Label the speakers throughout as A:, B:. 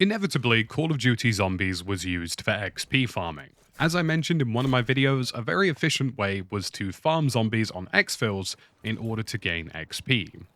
A: Inevitably, Call of Duty Zombies was used for XP farming. As I mentioned in one of my videos, a very efficient way was to farm zombies on exfils in order to gain XP.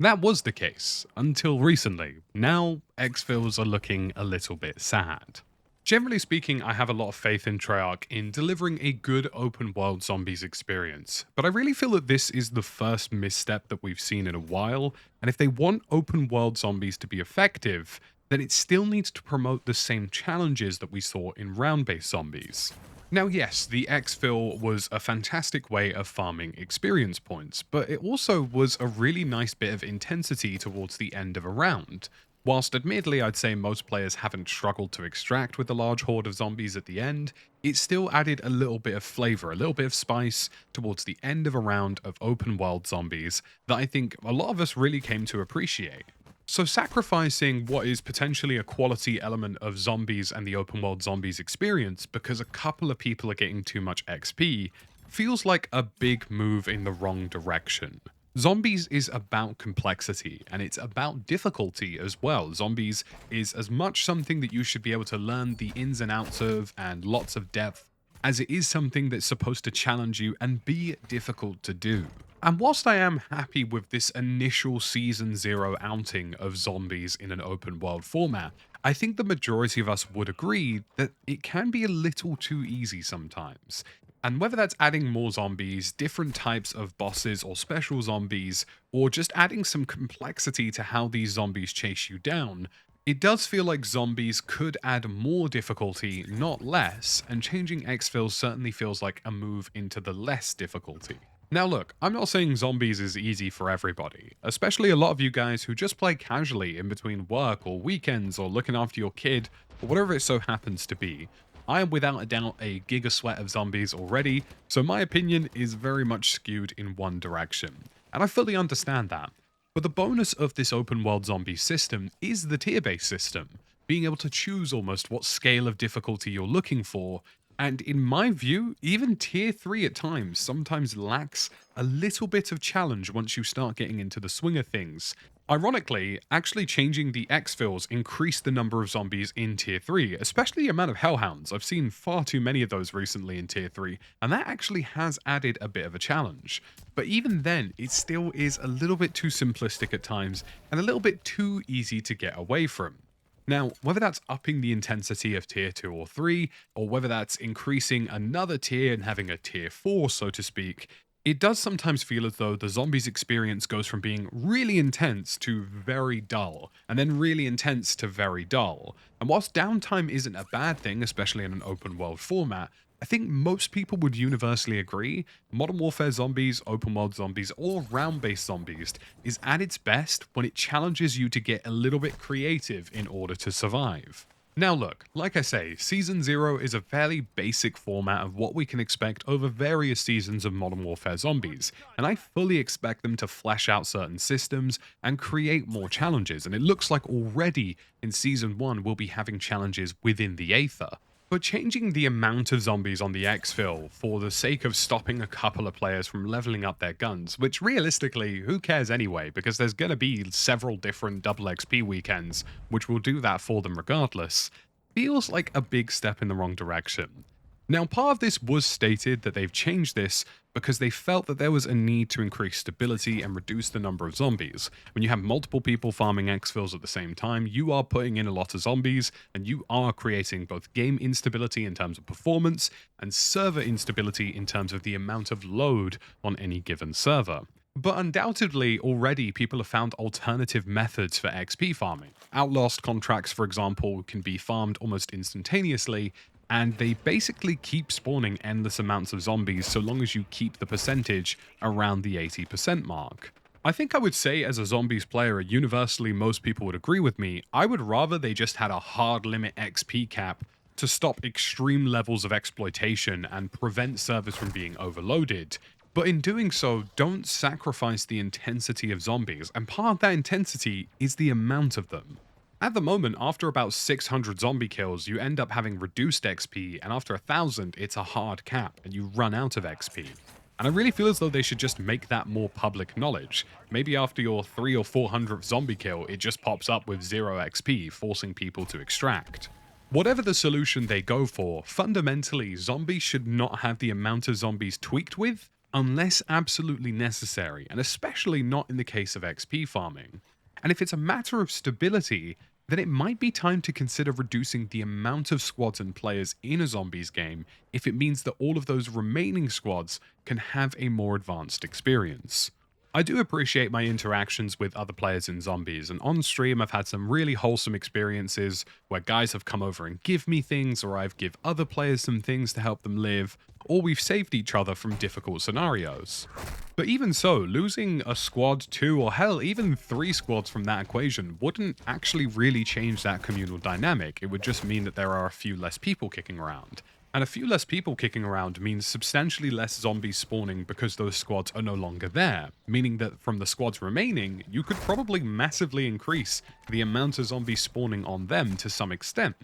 A: That was the case, until recently. Now, exfils are looking a little bit sad. Generally speaking, I have a lot of faith in Treyarch in delivering a good open world zombies experience, but I really feel that this is the first misstep that we've seen in a while, and if they want open world zombies to be effective, then it still needs to promote the same challenges that we saw in round-based zombies. Now yes, the exfil was a fantastic way of farming experience points, but it also was a really nice bit of intensity towards the end of a round. Whilst admittedly I'd say most players haven't struggled to extract with the large horde of zombies at the end, it still added a little bit of flavour, a little bit of spice towards the end of a round of open world zombies that I think a lot of us really came to appreciate. So sacrificing what is potentially a quality element of zombies and the open world zombies experience because a couple of people are getting too much XP feels like a big move in the wrong direction. Zombies is about complexity and it's about difficulty as well. Zombies is as much something that you should be able to learn the ins and outs of and lots of depth as it is something that's supposed to challenge you and be difficult to do. And whilst I am happy with this initial Season 0 outing of zombies in an open world format, I think the majority of us would agree that it can be a little too easy sometimes. And whether that's adding more zombies, different types of bosses or special zombies, or just adding some complexity to how these zombies chase you down, it does feel like zombies could add more difficulty, not less, and changing exfil certainly feels like a move into the less difficulty. Now look, I'm not saying zombies is easy for everybody, especially a lot of you guys who just play casually in between work or weekends or looking after your kid, or whatever it so happens to be. I am without a doubt a giga sweat of zombies already, so my opinion is very much skewed in one direction, and I fully understand that. But the bonus of this open world zombie system is the tier-based system, being able to choose almost what scale of difficulty you're looking for, and in my view, even tier 3 at times sometimes lacks a little bit of challenge once you start getting into the swing of things. Ironically, actually changing the exfils increased the number of zombies in tier 3, especially the amount of hellhounds. I've seen far too many of those recently in tier 3, and that actually has added a bit of a challenge. But even then, it still is a little bit too simplistic at times, and a little bit too easy to get away from. Now, whether that's upping the intensity of tier 2 or 3, or whether that's increasing another tier and having a tier 4, so to speak, it does sometimes feel as though the zombies experience goes from being really intense to very dull, and then really intense to very dull. And whilst downtime isn't a bad thing, especially in an open world format, I think most people would universally agree Modern Warfare Zombies, open world zombies, or round-based zombies is at its best when it challenges you to get a little bit creative in order to survive. Now look, like I say, Season 0 is a fairly basic format of what we can expect over various seasons of Modern Warfare Zombies, and I fully expect them to flesh out certain systems and create more challenges, and it looks like already in Season 1 we'll be having challenges within the Aether. But changing the amount of zombies on the exfil for the sake of stopping a couple of players from leveling up their guns, which realistically, who cares anyway, because there's gonna be several different double XP weekends, which will do that for them regardless, feels like a big step in the wrong direction. Now, part of this was stated that they've changed this because they felt that there was a need to increase stability and reduce the number of zombies. When you have multiple people farming exfils at the same time, you are putting in a lot of zombies, and you are creating both game instability in terms of performance and server instability in terms of the amount of load on any given server. But undoubtedly, already people have found alternative methods for XP farming. Outlast contracts, for example, can be farmed almost instantaneously, and they basically keep spawning endless amounts of zombies so long as you keep the percentage around the 80% mark. I think I would say as a zombies player, universally most people would agree with me, I would rather they just had a hard limit XP cap to stop extreme levels of exploitation and prevent servers from being overloaded. But in doing so, don't sacrifice the intensity of zombies, and part of that intensity is the amount of them. At the moment, after about 600 zombie kills, you end up having reduced XP, and after 1,000, it's a hard cap, and you run out of XP. And I really feel as though they should just make that more public knowledge. Maybe after your 300 or 400th zombie kill, it just pops up with 0 XP, forcing people to extract. Whatever the solution they go for, fundamentally, zombies should not have the amount of zombies tweaked with, unless absolutely necessary, and especially not in the case of XP farming. And if it's a matter of stability, then it might be time to consider reducing the amount of squads and players in a zombies game if it means that all of those remaining squads can have a more advanced experience. I do appreciate my interactions with other players in zombies, and on stream I've had some really wholesome experiences where guys have come over and give me things, or I've give other players some things to help them live, or we've saved each other from difficult scenarios. But even so, losing a squad, 2, or hell, even 3 squads from that equation wouldn't actually really change that communal dynamic. It would just mean that there are a few less people kicking around. And a few less people kicking around means substantially less zombies spawning because those squads are no longer there, meaning that from the squads remaining, you could probably massively increase the amount of zombies spawning on them to some extent.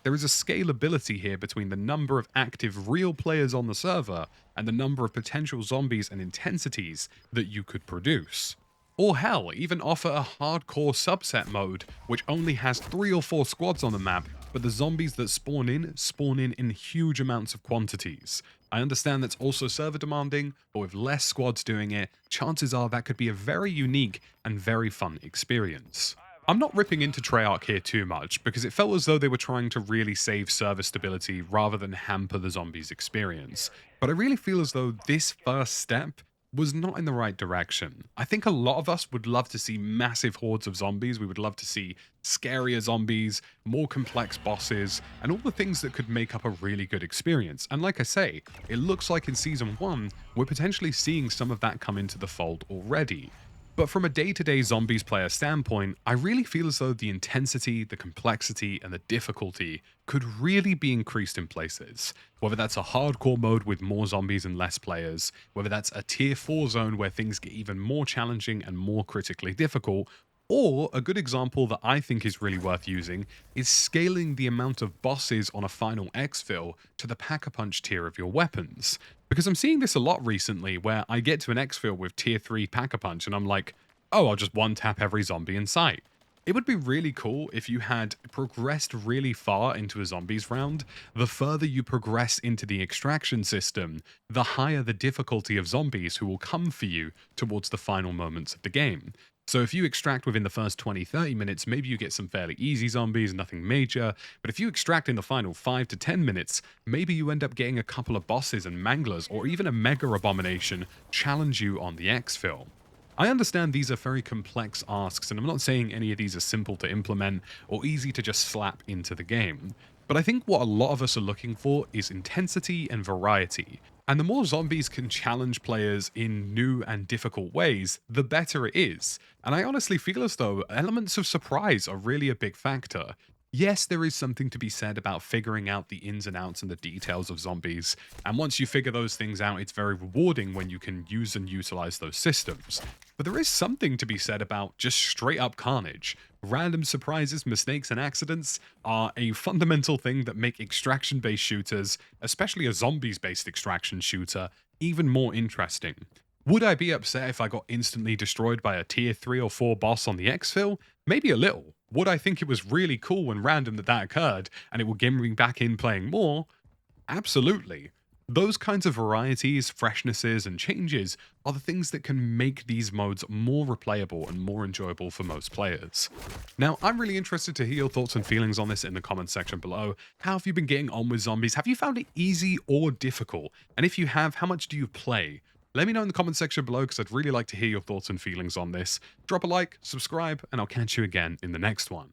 A: There is a scalability here between the number of active real players on the server and the number of potential zombies and intensities that you could produce. Or hell, even offer a hardcore subset mode which only has 3 or 4 squads on the map, but the zombies that spawn in huge amounts of quantities. I understand that's also server demanding, but with less squads doing it, chances are that could be a very unique and very fun experience. I'm not ripping into Treyarch here too much, because it felt as though they were trying to really save server stability rather than hamper the zombies experience. But I really feel as though this first step was not in the right direction. I think a lot of us would love to see massive hordes of zombies. We would love to see scarier zombies, more complex bosses, and all the things that could make up a really good experience. And like I say, it looks like in Season 1, we're potentially seeing some of that come into the fold already. But from a day-to-day zombies player standpoint, I really feel as though the intensity, the complexity, and the difficulty could really be increased in places. Whether that's a hardcore mode with more zombies and less players, whether that's a tier 4 zone where things get even more challenging and more critically difficult, or a good example that I think is really worth using is scaling the amount of bosses on a final exfil to the Pack-a-Punch tier of your weapons. Because I'm seeing this a lot recently where I get to an exfil with tier 3 Pack-a-Punch and I'm like, oh, I'll just one-tap every zombie in sight. It would be really cool if you had progressed really far into a zombies round. The further you progress into the extraction system, the higher the difficulty of zombies who will come for you towards the final moments of the game. So if you extract within the first 20-30 minutes, maybe you get some fairly easy zombies, nothing major, but if you extract in the final 5 to 10 minutes, maybe you end up getting a couple of bosses and manglers, or even a mega abomination challenge you on the exfil. I understand these are very complex asks, and I'm not saying any of these are simple to implement or easy to just slap into the game, but I think what a lot of us are looking for is intensity and variety. And the more zombies can challenge players in new and difficult ways, the better it is. And I honestly feel as though elements of surprise are really a big factor. Yes, there is something to be said about figuring out the ins and outs and the details of zombies, and once you figure those things out, it's very rewarding when you can use and utilize those systems. But there is something to be said about just straight up carnage. Random surprises, mistakes, and accidents are a fundamental thing that make extraction-based shooters, especially a zombies-based extraction shooter, even more interesting. Would I be upset if I got instantly destroyed by a tier 3 or 4 boss on the exfil? Maybe a little. Would I think it was really cool and random that that occurred, and it will get me back in playing more? Absolutely. Those kinds of varieties, freshnesses, and changes are the things that can make these modes more replayable and more enjoyable for most players. Now, I'm really interested to hear your thoughts and feelings on this in the comments section below. How have you been getting on with zombies? Have you found it easy or difficult? And if you have, how much do you play? Let me know in the comment section below because I'd really like to hear your thoughts and feelings on this. Drop a like, subscribe, and I'll catch you again in the next one.